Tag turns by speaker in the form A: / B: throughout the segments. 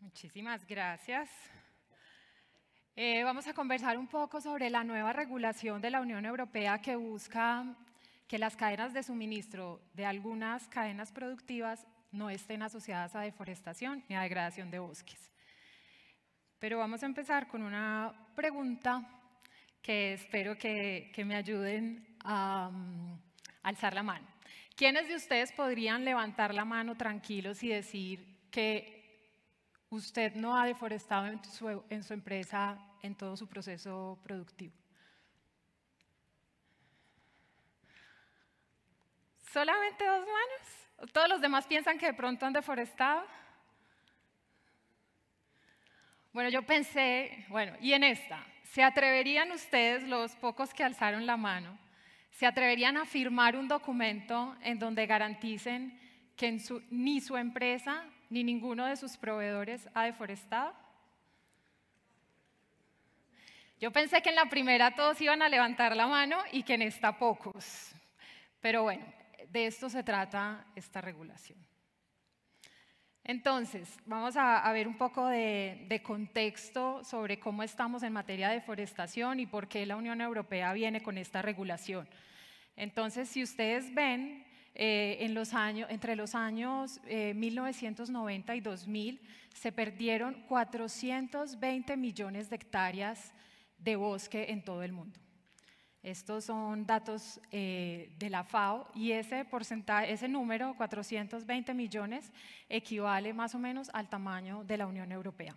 A: Muchísimas gracias. Vamos a conversar un poco sobre la nueva regulación de la Unión Europea que busca que las cadenas de suministro de algunas cadenas productivas no estén asociadas a deforestación ni a degradación de bosques. Pero vamos a empezar con una pregunta que espero que me ayuden a alzar la mano. ¿Quiénes de ustedes podrían levantar la mano tranquilos y decir que usted no ha deforestado en su empresa en todo su proceso productivo? ¿Solamente 2 manos? ¿Todos los demás piensan que de pronto han deforestado? Bueno, yo pensé, y en esta, ¿se atreverían ustedes, los pocos que alzaron la mano, se atreverían a firmar un documento en donde garanticen que ni su empresa ni ninguno de sus proveedores ha deforestado? Yo pensé que en la primera todos iban a levantar la mano y que en esta pocos. Pero bueno, de esto se trata esta regulación. Entonces, vamos a ver un poco de contexto sobre cómo estamos en materia de deforestación y por qué la Unión Europea viene con esta regulación. Entonces, si ustedes ven, entre los años 1990 y 2000 se perdieron 420 millones de hectáreas de bosque en todo el mundo. Estos son datos de la FAO y ese porcentaje, ese número, 420 millones, equivale más o menos al tamaño de la Unión Europea.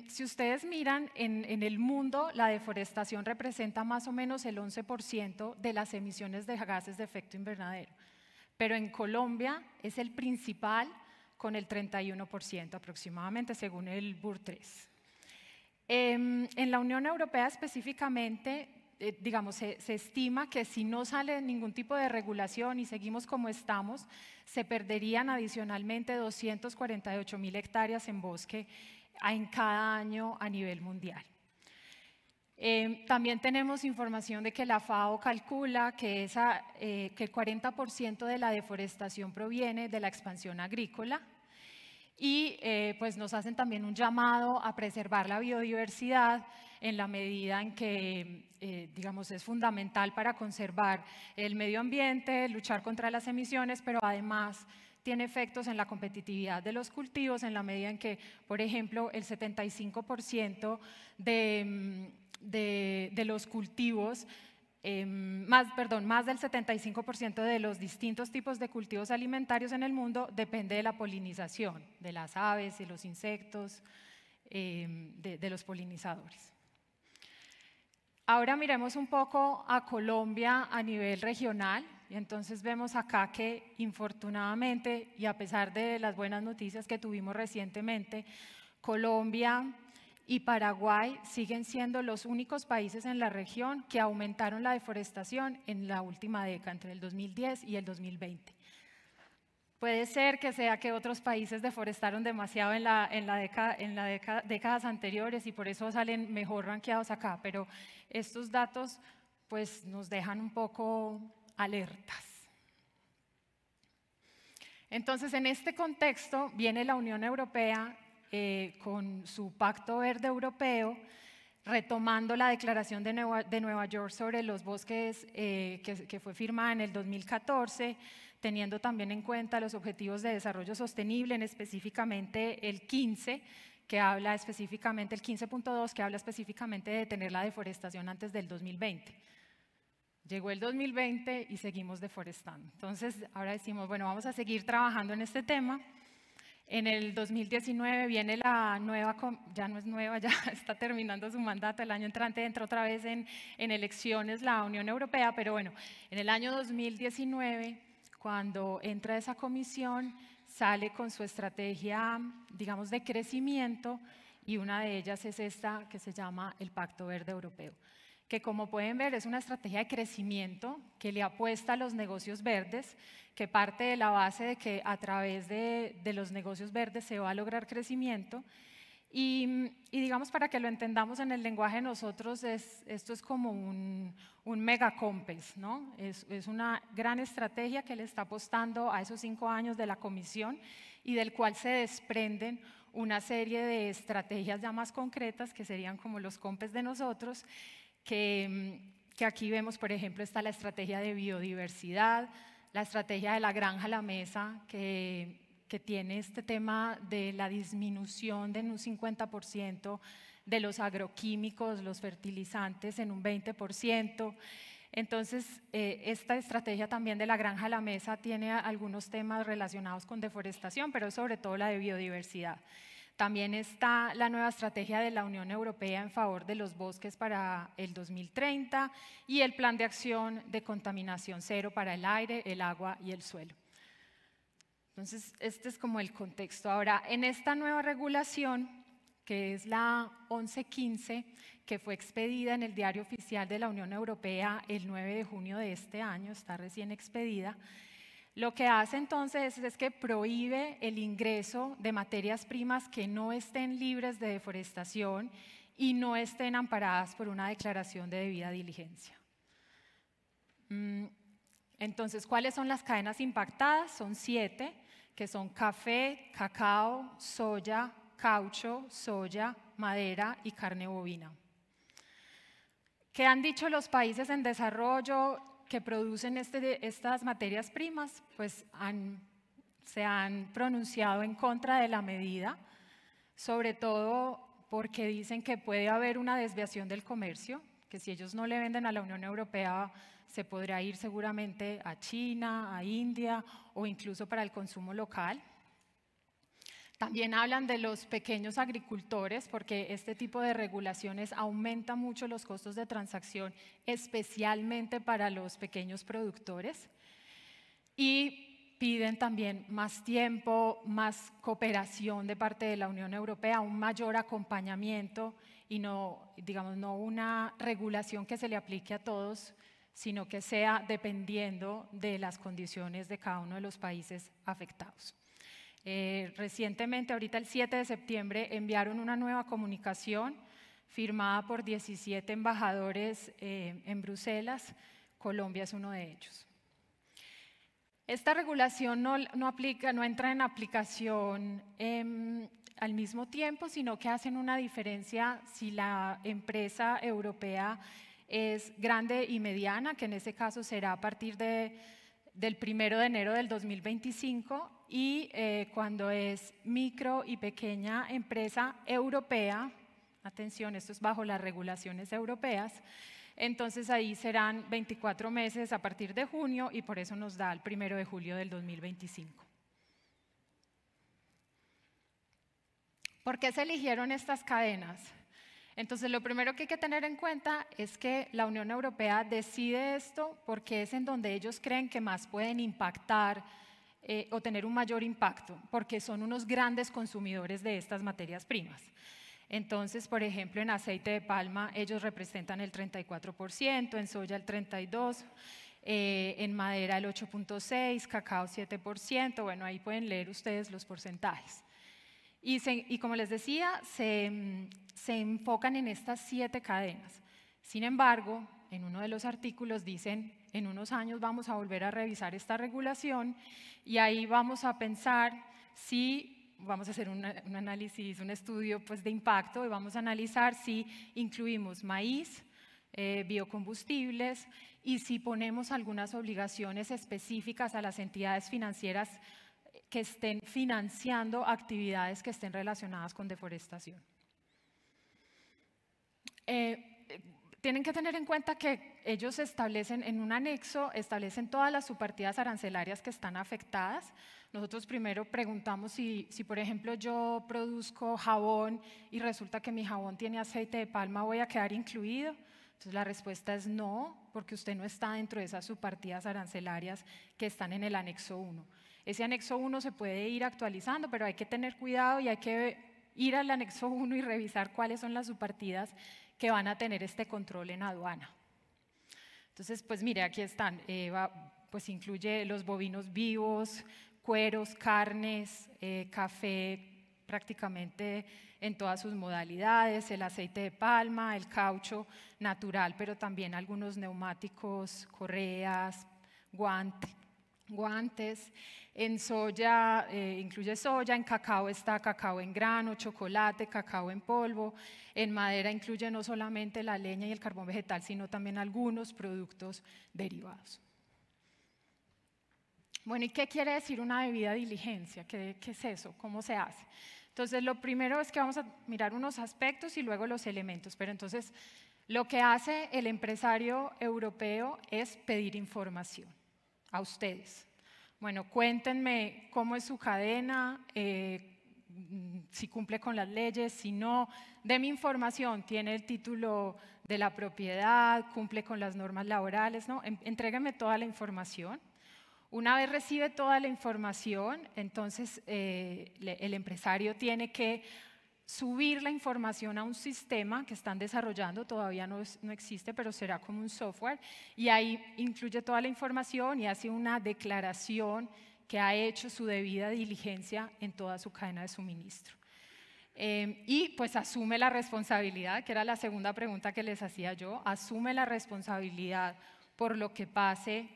A: Si ustedes miran en el mundo, la deforestación representa más o menos el 11% de las emisiones de gases de efecto invernadero, pero en Colombia es el principal con el 31% aproximadamente, según el BUR 3. En la Unión Europea específicamente, se estima que si no sale ningún tipo de regulación y seguimos como estamos, se perderían adicionalmente 248.000 hectáreas en bosque en cada año a nivel mundial. También tenemos información de que la FAO calcula que el 40% de la deforestación proviene de la expansión agrícola y pues nos hacen también un llamado a preservar la biodiversidad en la medida en que es fundamental para conservar el medio ambiente, luchar contra las emisiones, pero además tiene efectos en la competitividad de los cultivos en la medida en que, por ejemplo, el 75% de los cultivos, más del 75% de los distintos tipos de cultivos alimentarios en el mundo depende de la polinización, de las aves y los insectos, de los polinizadores. Ahora miremos un poco a Colombia a nivel regional. Y entonces vemos acá que, infortunadamente, y a pesar de las buenas noticias que tuvimos recientemente, Colombia y Paraguay siguen siendo los únicos países en la región que aumentaron la deforestación en la última década, entre el 2010 y el 2020. Puede ser que sea que otros países deforestaron demasiado en décadas anteriores y por eso salen mejor rankeados acá, pero estos datos pues, nos dejan un poco alertas. Entonces, en este contexto viene la Unión Europea con su Pacto Verde Europeo, retomando la Declaración de Nueva York sobre los bosques que fue firmada en el 2014, teniendo también en cuenta los Objetivos de Desarrollo Sostenible, específicamente el 15, que habla específicamente, el 15.2, que habla específicamente de detener la deforestación antes del 2020. Llegó el 2020 y seguimos deforestando. Entonces, ahora decimos, bueno, vamos a seguir trabajando en este tema. En el 2019 viene la nueva, ya no es nueva, ya está terminando su mandato, el año entrante entra otra vez en elecciones la Unión Europea, pero bueno, en el año 2019, cuando entra esa comisión, sale con su estrategia, de crecimiento, y una de ellas es esta que se llama el Pacto Verde Europeo, que como pueden ver es una estrategia de crecimiento que le apuesta a los negocios verdes, que parte de la base de que a través de los negocios verdes se va a lograr crecimiento Y digamos, para que lo entendamos en el lenguaje de nosotros, esto es como un mega COMPES, ¿no? Es una gran estrategia que le está apostando a esos 5 años de la comisión y del cual se desprenden una serie de estrategias ya más concretas que serían como los COMPES de nosotros, que aquí vemos, por ejemplo, está la estrategia de biodiversidad, la estrategia de la granja a la mesa, que tiene este tema de la disminución de un 50% de los agroquímicos, los fertilizantes en un 20%. Entonces, esta estrategia también de la granja a la mesa tiene algunos temas relacionados con deforestación, pero sobre todo la de biodiversidad. También está la nueva estrategia de la Unión Europea en favor de los bosques para el 2030 y el plan de acción de contaminación cero para el aire, el agua y el suelo. Entonces, este es como el contexto. Ahora, en esta nueva regulación, que es la 1115, que fue expedida en el Diario Oficial de la Unión Europea el 9 de junio de este año, está recién expedida, lo que hace entonces es que prohíbe el ingreso de materias primas que no estén libres de deforestación y no estén amparadas por una declaración de debida diligencia. Entonces, ¿cuáles son las cadenas impactadas? Son 7, que son café, cacao, soya, caucho, soya, madera y carne bovina. ¿Qué han dicho los países en desarrollo que producen estas materias primas? Pues se han pronunciado en contra de la medida, sobre todo porque dicen que puede haber una desviación del comercio, que si ellos no le venden a la Unión Europea se podrá ir seguramente a China, a India o incluso para el consumo local. También hablan de los pequeños agricultores, porque este tipo de regulaciones aumenta mucho los costos de transacción, especialmente para los pequeños productores. Y piden también más tiempo, más cooperación de parte de la Unión Europea, un mayor acompañamiento y no una regulación que se le aplique a todos, sino que sea dependiendo de las condiciones de cada uno de los países afectados. Recientemente, ahorita el 7 de septiembre, enviaron una nueva comunicación firmada por 17 embajadores en Bruselas. Colombia es uno de ellos. Esta regulación no entra en aplicación al mismo tiempo, sino que hacen una diferencia si la empresa europea es grande y mediana, que en ese caso será a partir del 1 de enero del 2025, y cuando es micro y pequeña empresa europea, atención, esto es bajo las regulaciones europeas, entonces ahí serán 24 meses a partir de junio y por eso nos da el 1 de julio del 2025. ¿Por qué se eligieron estas cadenas? Entonces, lo primero que hay que tener en cuenta es que la Unión Europea decide esto porque es en donde ellos creen que más pueden impactar o tener un mayor impacto, porque son unos grandes consumidores de estas materias primas. Entonces, por ejemplo, en aceite de palma ellos representan el 34%, en soya el 32%, en madera el 8.6%, cacao 7%, bueno, ahí pueden leer ustedes los porcentajes. Y como les decía, se enfocan en estas 7 cadenas. Sin embargo, en uno de los artículos dicen, en unos años vamos a volver a revisar esta regulación y ahí vamos a pensar si vamos a hacer un análisis, un estudio pues, de impacto y vamos a analizar si incluimos maíz, biocombustibles y si ponemos algunas obligaciones específicas a las entidades financieras que estén financiando actividades que estén relacionadas con deforestación. Tienen que tener en cuenta que ellos establecen en un anexo, establecen todas las subpartidas arancelarias que están afectadas. Nosotros primero preguntamos si por ejemplo yo produzco jabón y resulta que mi jabón tiene aceite de palma, ¿voy a quedar incluido? Entonces la respuesta es no, porque usted no está dentro de esas subpartidas arancelarias que están en el anexo 1. Ese anexo 1 se puede ir actualizando, pero hay que tener cuidado y hay que ir al anexo 1 y revisar cuáles son las subpartidas que van a tener este control en aduana. Entonces, pues mire, aquí están, pues incluye los bovinos vivos, cueros, carnes, café, prácticamente en todas sus modalidades, el aceite de palma, el caucho natural, pero también algunos neumáticos, correas, guantes. En soya, incluye soya, en cacao está cacao en grano, chocolate, cacao en polvo. En madera incluye no solamente la leña y el carbón vegetal, sino también algunos productos derivados. Bueno, ¿y qué quiere decir una debida diligencia? ¿Qué es eso? ¿Cómo se hace? Entonces, lo primero es que vamos a mirar unos aspectos y luego los elementos. Pero entonces, lo que hace el empresario europeo es pedir información a ustedes. Bueno, cuéntenme cómo es su cadena, si cumple con las leyes, si no, deme información, tiene el título de la propiedad, cumple con las normas laborales, ¿no? Entrégueme toda la información. Una vez recibe toda la información, entonces el empresario tiene que subir la información a un sistema que están desarrollando, todavía no existe, pero será como un software, y ahí incluye toda la información y hace una declaración que ha hecho su debida diligencia en toda su cadena de suministro. Y pues asume la responsabilidad, que era la segunda pregunta que les hacía yo, asume la responsabilidad por lo que pase,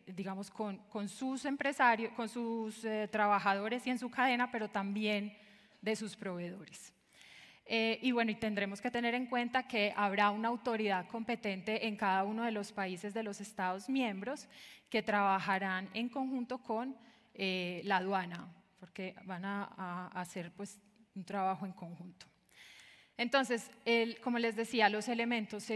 A: digamos, con sus empresarios, con sus trabajadores y en su cadena, pero también de sus proveedores. Y bueno, y tendremos que tener en cuenta que habrá una autoridad competente en cada uno de los países de los Estados miembros que trabajarán en conjunto con la aduana, porque van a hacer pues un trabajo en conjunto. Entonces, como les decía, los elementos,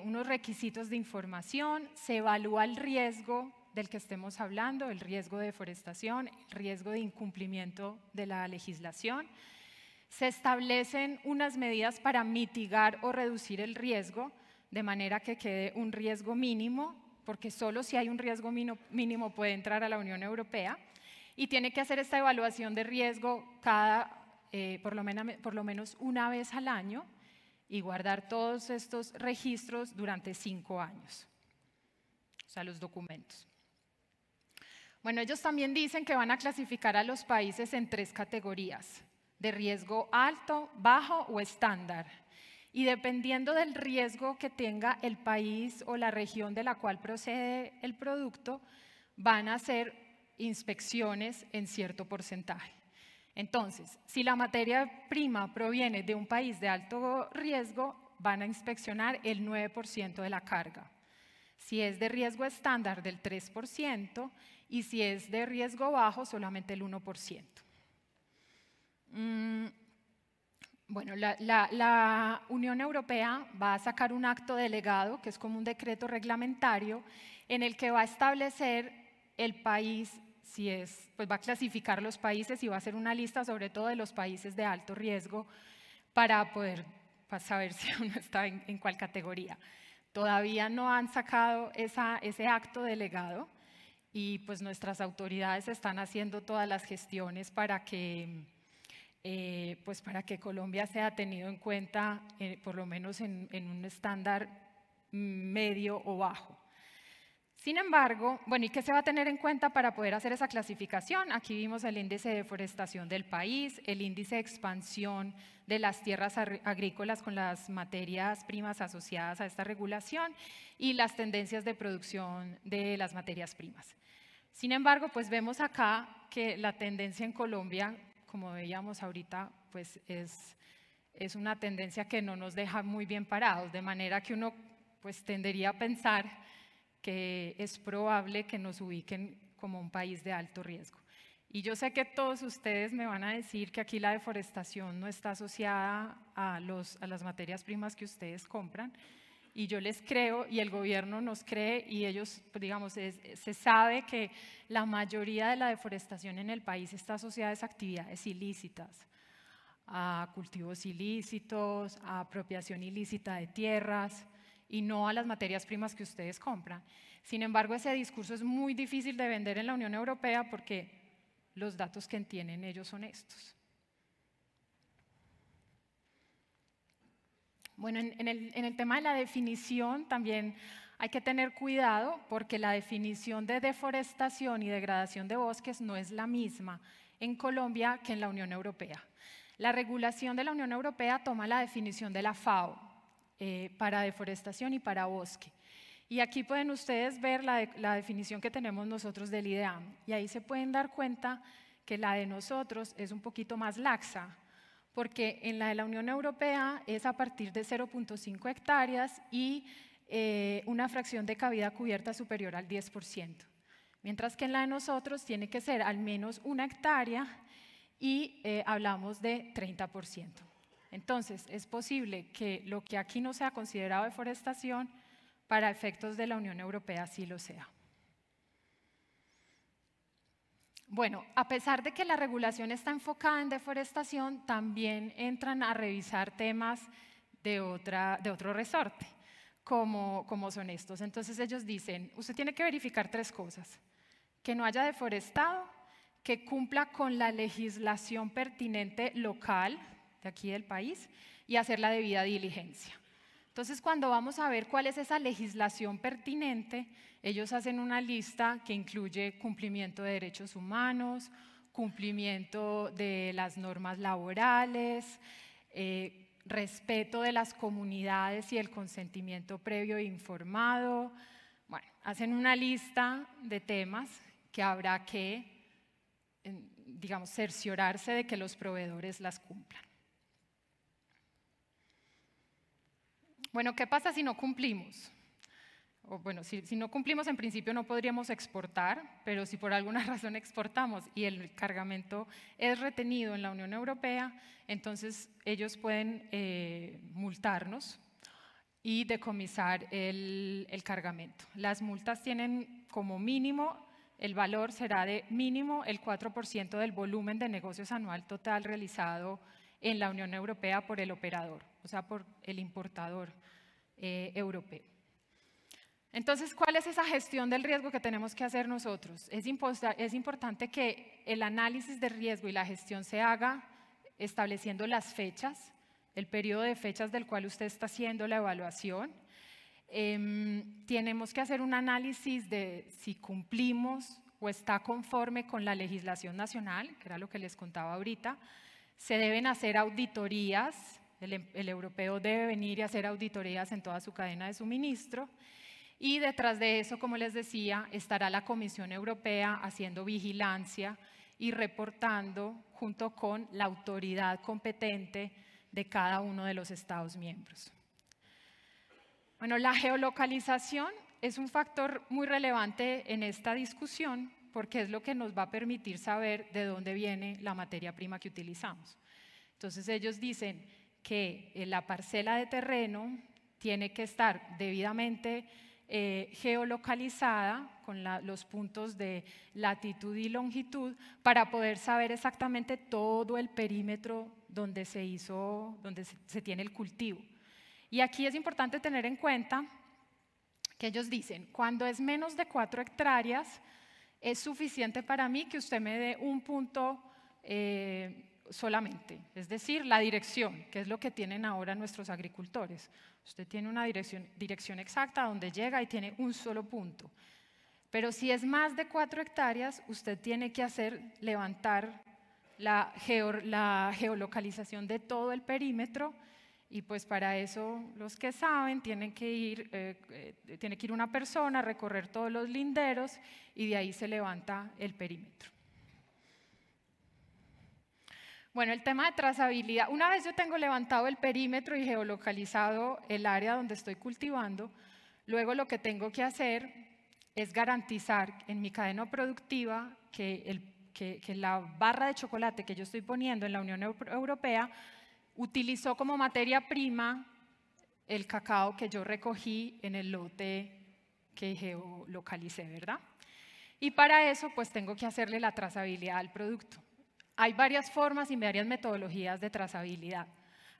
A: unos requisitos de información, se evalúa el riesgo del que estemos hablando, el riesgo de deforestación, el riesgo de incumplimiento de la legislación. Se establecen unas medidas para mitigar o reducir el riesgo, de manera que quede un riesgo mínimo, porque solo si hay un riesgo mínimo puede entrar a la Unión Europea, y tiene que hacer esta evaluación de riesgo por lo menos una vez al año y guardar todos estos registros durante 5 años, o sea, los documentos. Bueno, ellos también dicen que van a clasificar a los países en 3 categorías, de riesgo alto, bajo o estándar. Y dependiendo del riesgo que tenga el país o la región de la cual procede el producto, van a hacer inspecciones en cierto porcentaje. Entonces, si la materia prima proviene de un país de alto riesgo, van a inspeccionar el 9% de la carga. Si es de riesgo estándar, del 3%, y si es de riesgo bajo, solamente el 1%. Bueno, la Unión Europea va a sacar un acto delegado, que es como un decreto reglamentario, en el que va a establecer el país, pues va a clasificar los países y va a hacer una lista sobre todo de los países de alto riesgo para poder saber si uno está en cuál categoría. Todavía no han sacado ese acto delegado y pues nuestras autoridades están haciendo todas las gestiones para que Colombia sea tenido en cuenta por lo menos en un estándar medio o bajo. Sin embargo, bueno, ¿y qué se va a tener en cuenta para poder hacer esa clasificación? Aquí vimos el índice de deforestación del país, el índice de expansión de las tierras agrícolas con las materias primas asociadas a esta regulación y las tendencias de producción de las materias primas. Sin embargo, pues vemos acá que la tendencia en Colombia, como veíamos ahorita, pues es una tendencia que no nos deja muy bien parados, de manera que uno pues tendería a pensar que es probable que nos ubiquen como un país de alto riesgo. Y yo sé que todos ustedes me van a decir que aquí la deforestación no está asociada a las materias primas que ustedes compran, y yo les creo y el gobierno nos cree y ellos, pues digamos, se sabe que la mayoría de la deforestación en el país está asociada a esas actividades ilícitas, a cultivos ilícitos, a apropiación ilícita de tierras y no a las materias primas que ustedes compran. Sin embargo, ese discurso es muy difícil de vender en la Unión Europea porque los datos que tienen ellos son estos. Bueno, en el tema de la definición también hay que tener cuidado porque la definición de deforestación y degradación de bosques no es la misma en Colombia que en la Unión Europea. La regulación de la Unión Europea toma la definición de la FAO para deforestación y para bosque. Y aquí pueden ustedes ver la definición que tenemos nosotros del IDEAM. Y ahí se pueden dar cuenta que la de nosotros es un poquito más laxa, porque en la de la Unión Europea es a partir de 0.5 hectáreas y una fracción de cavidad cubierta superior al 10%. Mientras que en la de nosotros tiene que ser al menos 1 hectárea y hablamos de 30%. Entonces, es posible que lo que aquí no sea considerado deforestación, para efectos de la Unión Europea sí lo sea. Bueno, a pesar de que la regulación está enfocada en deforestación, también entran a revisar temas de otro resorte, como son estos. Entonces ellos dicen, usted tiene que verificar 3 cosas: que no haya deforestado, que cumpla con la legislación pertinente local de aquí del país y hacer la debida diligencia. Entonces, cuando vamos a ver cuál es esa legislación pertinente, ellos hacen una lista que incluye cumplimiento de derechos humanos, cumplimiento de las normas laborales, respeto de las comunidades y el consentimiento previo e informado. Bueno, hacen una lista de temas que habrá que, digamos, cerciorarse de que los proveedores las cumplan. Bueno, ¿qué pasa si no cumplimos? O bueno, si no cumplimos, en principio no podríamos exportar, pero si por alguna razón exportamos y el cargamento es retenido en la Unión Europea, entonces ellos pueden multarnos y decomisar el cargamento. Las multas tienen como mínimo, el valor será de mínimo el 4% del volumen de negocios anual total realizado en la Unión Europea por el operador, o sea, por el importador europeo. Entonces, ¿cuál es esa gestión del riesgo que tenemos que hacer nosotros? Es importante que el análisis de riesgo y la gestión se haga estableciendo las fechas, el periodo de fechas del cual usted está haciendo la evaluación. Tenemos que hacer un análisis de si cumplimos o está conforme con la legislación nacional, que era lo que les contaba ahorita. Se deben hacer auditorías, el europeo debe venir y hacer auditorías en toda su cadena de suministro. Y detrás de eso, como les decía, estará la Comisión Europea haciendo vigilancia y reportando junto con la autoridad competente de cada uno de los Estados miembros. Bueno, la geolocalización es un factor muy relevante en esta discusión porque es lo que nos va a permitir saber de dónde viene la materia prima que utilizamos. Entonces ellos dicen que la parcela de terreno tiene que estar debidamente geolocalizada con los puntos de latitud y longitud para poder saber exactamente todo el perímetro donde se tiene el cultivo. Y aquí es importante tener en cuenta que ellos dicen, cuando es menos de 4 hectáreas, es suficiente para mí que usted me dé un punto solamente, es decir, la dirección, que es lo que tienen ahora nuestros agricultores. Usted tiene una dirección exacta donde llega y tiene un solo punto. Pero si es más de 4 hectáreas, usted tiene que levantar la geolocalización de todo el perímetro y pues para eso los que saben tiene que ir una persona a recorrer todos los linderos y de ahí se levanta el perímetro. Bueno, el tema de trazabilidad. Una vez yo tengo levantado el perímetro y geolocalizado el área donde estoy cultivando, luego lo que tengo que hacer es garantizar en mi cadena productiva que la barra de chocolate que yo estoy poniendo en la Unión Europea utilizó como materia prima el cacao que yo recogí en el lote que geolocalicé, ¿verdad? Y para eso pues tengo que hacerle la trazabilidad al producto. Hay varias formas y varias metodologías de trazabilidad.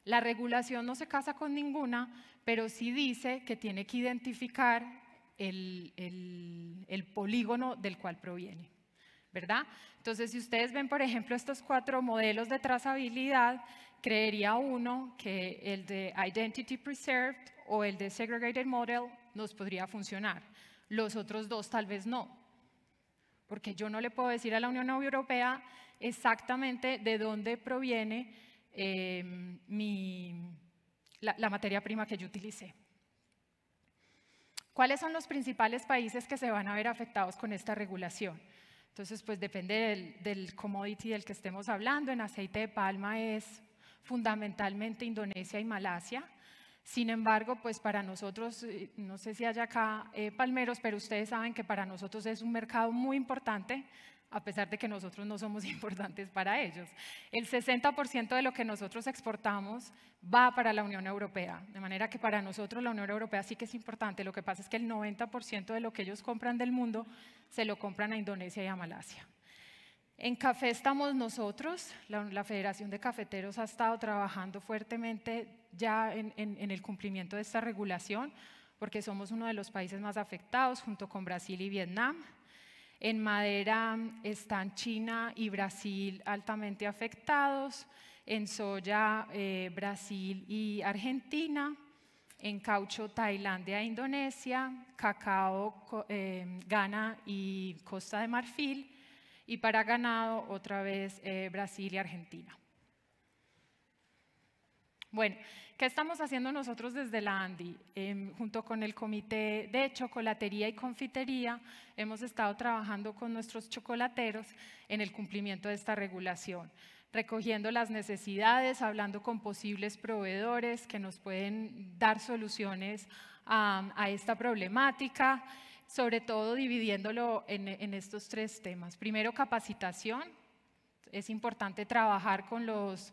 A: La regulación no se casa con ninguna, pero sí dice que tiene que identificar el polígono del cual proviene, ¿verdad? Entonces, si ustedes ven, por ejemplo, estos 4 modelos de trazabilidad, creería uno que el de Identity Preserved o el de Segregated Model nos podría funcionar. Los otros dos tal vez no, porque yo no le puedo decir a la Unión Europea exactamente de dónde proviene la materia prima que yo utilicé. ¿Cuáles son los principales países que se van a ver afectados con esta regulación? Entonces, pues depende del commodity del que estemos hablando. En aceite de palma es fundamentalmente Indonesia y Malasia. Sin embargo, pues para nosotros, no sé si hay acá palmeros, pero ustedes saben que para nosotros es un mercado muy importante, a pesar de que nosotros no somos importantes para ellos. El 60% de lo que nosotros exportamos va para la Unión Europea, de manera que para nosotros la Unión Europea sí que es importante. Lo que pasa es que el 90% de lo que ellos compran del mundo se lo compran a Indonesia y a Malasia. En café estamos nosotros, la Federación de Cafeteros ha estado trabajando fuertemente ya en el cumplimiento de esta regulación, porque somos uno de los países más afectados junto con Brasil y Vietnam. En madera están China y Brasil altamente afectados, en soya Brasil y Argentina, en caucho Tailandia e Indonesia, cacao Ghana y Costa de Marfil, y para ganado otra vez Brasil y Argentina. Bueno, ¿qué estamos haciendo nosotros desde la ANDI? Junto con el Comité de Chocolatería y Confitería, hemos estado trabajando con nuestros chocolateros en el cumplimiento de esta regulación, recogiendo las necesidades, hablando con posibles proveedores que nos pueden dar soluciones a esta problemática, sobre todo dividiéndolo en estos tres temas. Primero, capacitación. Es importante trabajar con los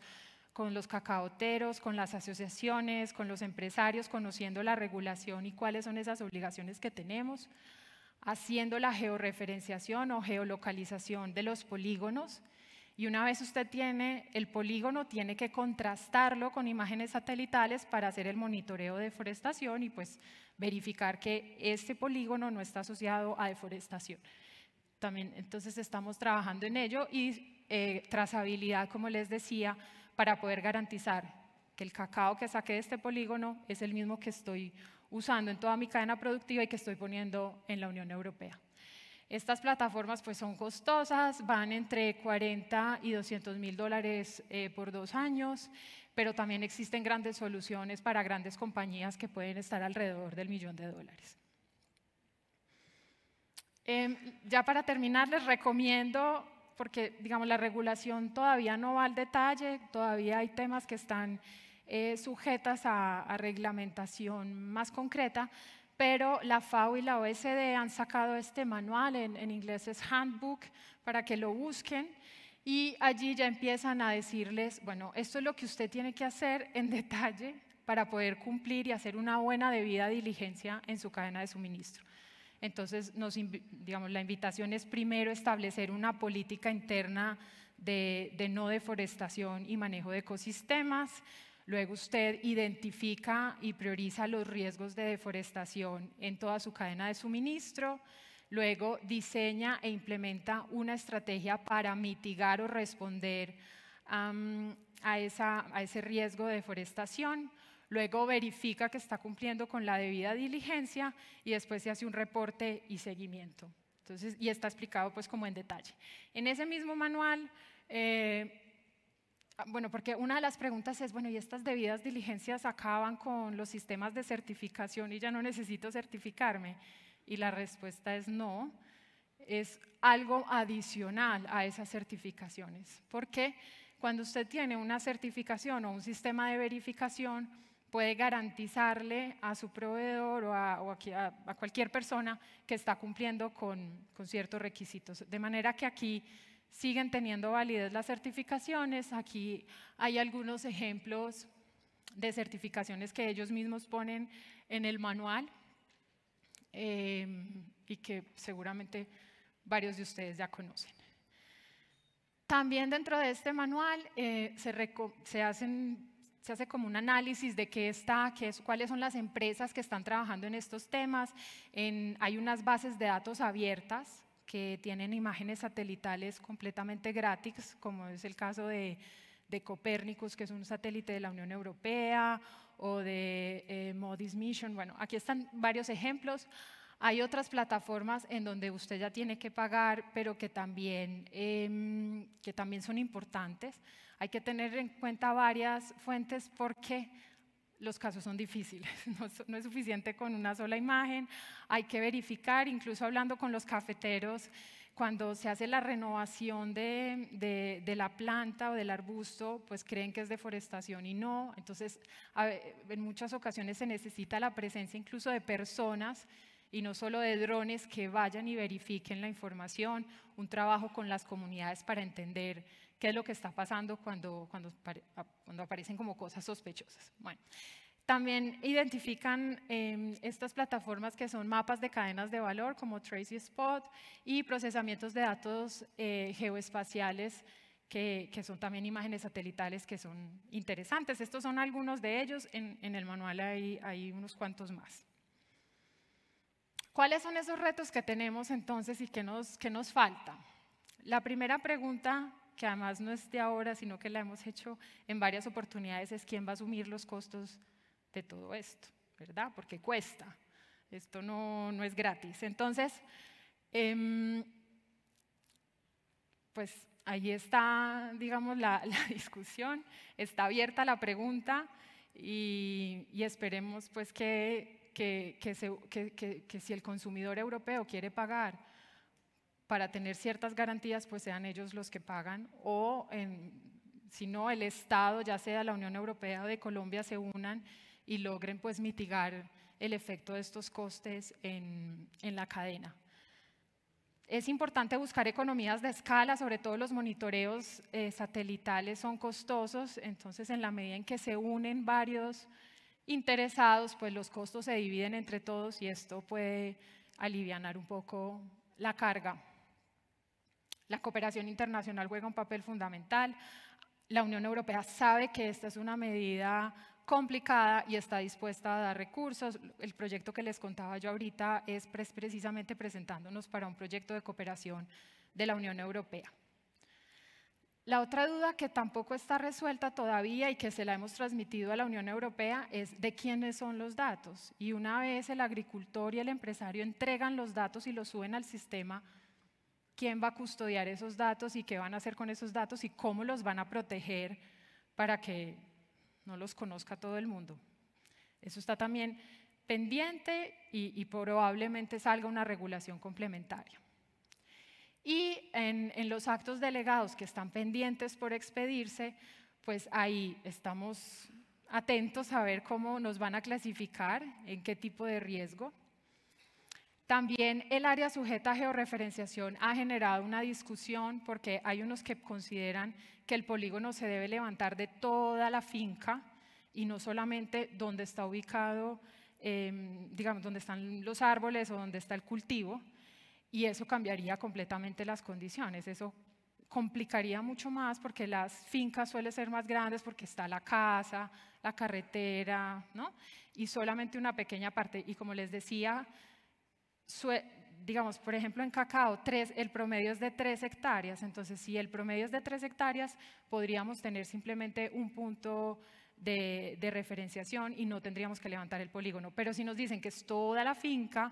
A: cacaoteros, con las asociaciones, con los empresarios, conociendo la regulación y cuáles son esas obligaciones que tenemos, haciendo la georreferenciación o geolocalización de los polígonos. Y una vez usted tiene el polígono, tiene que contrastarlo con imágenes satelitales para hacer el monitoreo de deforestación y pues verificar que este polígono no está asociado a deforestación. También entonces estamos trabajando en ello y trazabilidad, como les decía, para poder garantizar que el cacao que saqué de este polígono es el mismo que estoy usando en toda mi cadena productiva y que estoy poniendo en la Unión Europea. Estas plataformas pues son costosas, van entre 40 y 200 mil dólares por 2 años, pero también existen grandes soluciones para grandes compañías que pueden estar alrededor del $1.000.000. Ya para terminar, les recomiendo, porque digamos la regulación todavía no va al detalle, todavía hay temas que están sujetas a reglamentación más concreta, pero la FAO y la OECD han sacado este manual, en inglés es Handbook, para que lo busquen y allí ya empiezan a decirles, bueno, esto es lo que usted tiene que hacer en detalle para poder cumplir y hacer una buena debida diligencia en su cadena de suministro. Entonces, digamos, la invitación es primero establecer una política interna de no deforestación y manejo de ecosistemas. Luego usted identifica y prioriza los riesgos de deforestación en toda su cadena de suministro. Luego diseña e implementa una estrategia para mitigar o responder a ese riesgo de deforestación. Luego verifica que está cumpliendo con la debida diligencia y después se hace un reporte y seguimiento. Entonces, y está explicado pues como en detalle. En ese mismo manual, bueno, porque una de las preguntas es, bueno, ¿y estas debidas diligencias acaban con los sistemas de certificación y ya no necesito certificarme? Y la respuesta es no, es algo adicional a esas certificaciones. Porque cuando usted tiene una certificación o un sistema de verificación, puede garantizarle a su proveedor o a cualquier persona que está cumpliendo con ciertos requisitos. De manera que aquí siguen teniendo validez las certificaciones. Aquí hay algunos ejemplos de certificaciones que ellos mismos ponen en el manual y que seguramente varios de ustedes ya conocen. También dentro de este manual se hace como un análisis de cuáles son las empresas que están trabajando en estos temas. Hay unas bases de datos abiertas que tienen imágenes satelitales completamente gratis, como es el caso de de Copernicus, que es un satélite de la Unión Europea, o de MODIS Mission. Bueno, aquí están varios ejemplos. Hay otras plataformas en donde usted ya tiene que pagar, pero que también son importantes. Hay que tener en cuenta varias fuentes porque los casos son difíciles, no es suficiente con una sola imagen, hay que verificar, incluso hablando con los cafeteros, cuando se hace la renovación de la planta o del arbusto, pues creen que es deforestación y no. Entonces, en muchas ocasiones se necesita la presencia incluso de personas y no solo de drones que vayan y verifiquen la información, un trabajo con las comunidades para entender qué es lo que está pasando cuando aparecen como cosas sospechosas. Bueno, también identifican estas plataformas que son mapas de cadenas de valor como Tracy Spot y procesamientos de datos geoespaciales que son también imágenes satelitales que son interesantes. Estos son algunos de ellos, en el manual hay unos cuantos más. ¿Cuáles son esos retos que tenemos entonces y qué nos falta? La primera pregunta, que además no es de ahora, sino que la hemos hecho en varias oportunidades, es ¿quién va a asumir los costos de todo esto? ¿Verdad? Porque cuesta. Esto no es gratis. Entonces, pues ahí está, digamos, la discusión. Está abierta la pregunta y esperemos pues que si el consumidor europeo quiere pagar para tener ciertas garantías, pues sean ellos los que pagan, o si no, el Estado, ya sea la Unión Europea o de Colombia, se unan y logren pues mitigar el efecto de estos costes en la cadena. Es importante buscar economías de escala, sobre todo los monitoreos satelitales son costosos, entonces en la medida en que se unen varios interesados, pues los costos se dividen entre todos y esto puede alivianar un poco la carga. La cooperación internacional juega un papel fundamental. La Unión Europea sabe que esta es una medida complicada y está dispuesta a dar recursos. El proyecto que les contaba yo ahorita es precisamente presentándonos para un proyecto de cooperación de la Unión Europea. La otra duda que tampoco está resuelta todavía y que se la hemos transmitido a la Unión Europea es de quiénes son los datos. Y una vez el agricultor y el empresario entregan los datos y los suben al sistema, ¿quién va a custodiar esos datos y qué van a hacer con esos datos y cómo los van a proteger para que no los conozca todo el mundo? Eso está también pendiente y probablemente salga una regulación complementaria. Y en los actos delegados que están pendientes por expedirse, pues ahí estamos atentos a ver cómo nos van a clasificar, en qué tipo de riesgo. También el área sujeta a georreferenciación ha generado una discusión porque hay unos que consideran que el polígono se debe levantar de toda la finca y no solamente donde está ubicado, digamos, donde están los árboles o donde está el cultivo. Y eso cambiaría completamente las condiciones, eso complicaría mucho más porque las fincas suelen ser más grandes porque está la casa, la carretera, ¿no? Y solamente una pequeña parte. Y como les decía, digamos, por ejemplo en cacao, el promedio es de 3 hectáreas, entonces si el promedio es de 3 hectáreas, podríamos tener simplemente un punto de referenciación y no tendríamos que levantar el polígono. Pero si nos dicen que es toda la finca,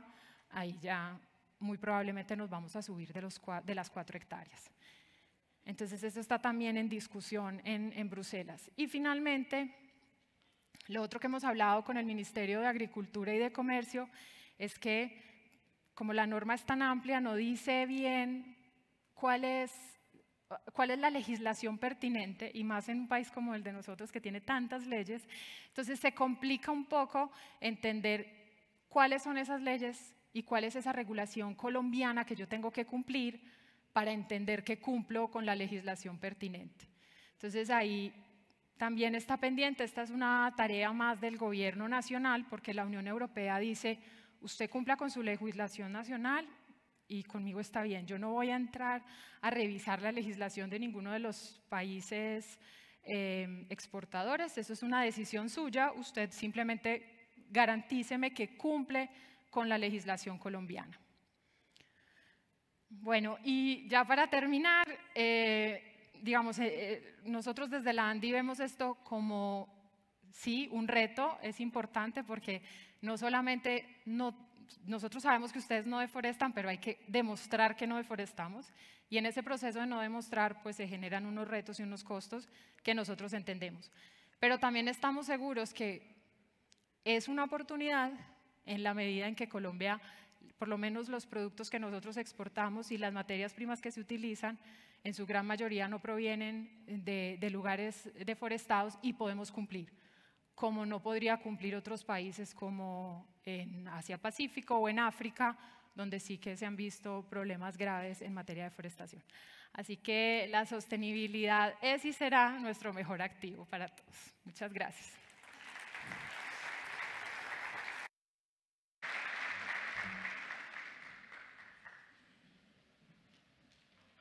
A: ahí ya muy probablemente nos vamos a subir de las 4 hectáreas. Entonces, eso está también en discusión en Bruselas. Y finalmente, lo otro que hemos hablado con el Ministerio de Agricultura y de Comercio es que, como la norma es tan amplia, no dice bien cuál es la legislación pertinente, y más en un país como el de nosotros que tiene tantas leyes. Entonces, se complica un poco entender cuáles son esas leyes y cuál es esa regulación colombiana que yo tengo que cumplir para entender que cumplo con la legislación pertinente. Entonces ahí también está pendiente, esta es una tarea más del gobierno nacional porque la Unión Europea dice, usted cumpla con su legislación nacional y conmigo está bien. Yo no voy a entrar a revisar la legislación de ninguno de los países exportadores, eso es una decisión suya, usted simplemente garantíceme que cumple con la legislación colombiana. Bueno, y ya para terminar, digamos, nosotros desde la ANDI vemos esto como, sí, un reto, es importante porque no solamente nosotros sabemos que ustedes no deforestan, pero hay que demostrar que no deforestamos. Y en ese proceso de no demostrar, pues se generan unos retos y unos costos que nosotros entendemos. Pero también estamos seguros que es una oportunidad en la medida en que Colombia, por lo menos los productos que nosotros exportamos y las materias primas que se utilizan, en su gran mayoría no provienen de lugares deforestados y podemos cumplir, como no podría cumplir otros países como en Asia-Pacífico o en África, donde sí que se han visto problemas graves en materia de deforestación. Así que la sostenibilidad es y será nuestro mejor activo para todos. Muchas gracias.